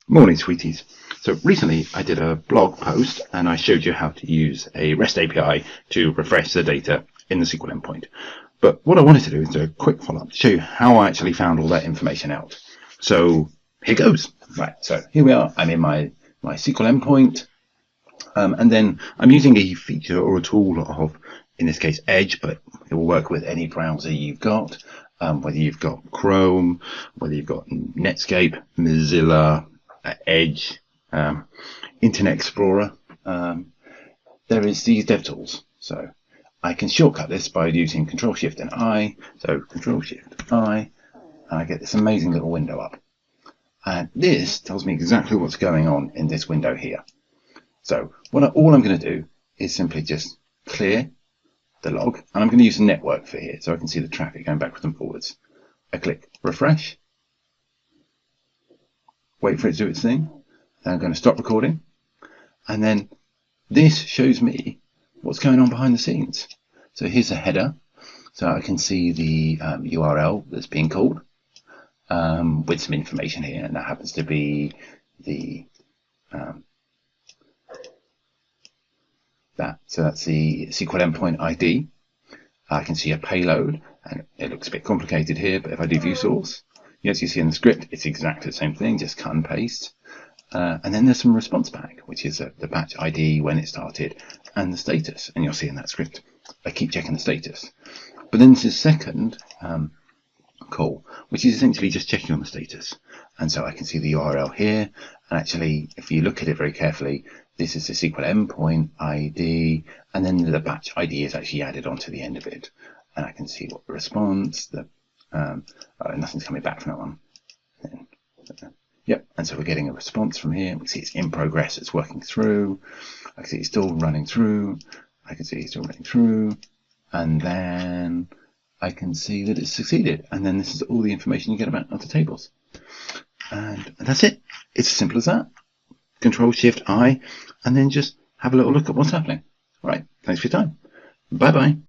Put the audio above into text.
Morning, sweeties. So recently I did a blog post and I showed you how to use a REST API to refresh the data in the SQL endpoint. But what I wanted to do is do a quick follow-up to show you how I actually found all that information out. So here goes. Right, so here we are. I'm in my SQL endpoint. And then I'm using a feature or a tool of, in this case, Edge, but it will work with any browser you've got, whether you've got Chrome, whether you've got Netscape, Mozilla, Edge, Internet Explorer. There is these dev tools. So I can shortcut this by using control+shift+i. So control+shift+i, and I get this amazing little window up. And this tells me exactly what's going on in this window here. So all I'm going to do is simply just clear the log, and I'm going to use the network for here so I can see the traffic going backwards and forwards. I click refresh, wait for it to do its thing, then I'm going to stop recording, and then this shows me what's going on behind the scenes. So here's a header, so I can see the URL that's being called with some information here, and that happens to be the that's the SQL Endpoint ID. I can see a payload, and it looks a bit complicated here, but if I do view source, as you see in the script, it's exactly the same thing, just cut and paste. And then there's some response back, which is the batch ID, when it started, and the status. And you'll see in that script, I keep checking the status. But then there's a second call, which is essentially just checking on the status. And so I can see the URL here, and actually, if you look at it very carefully, this is the SQL endpoint ID, and then the batch ID is actually added onto the end of it. And I can see what the response, nothing's coming back from that one. Yep, and so we're getting a response from here. We see it's in progress, it's working through. I can see it's still running through. I can see it's still running through. And then I can see that it's succeeded. And then this is all the information you get about other tables. And that's it. It's as simple as that. Control+shift+i, and then just have a little look at what's happening. All right, thanks for your time. Bye-bye.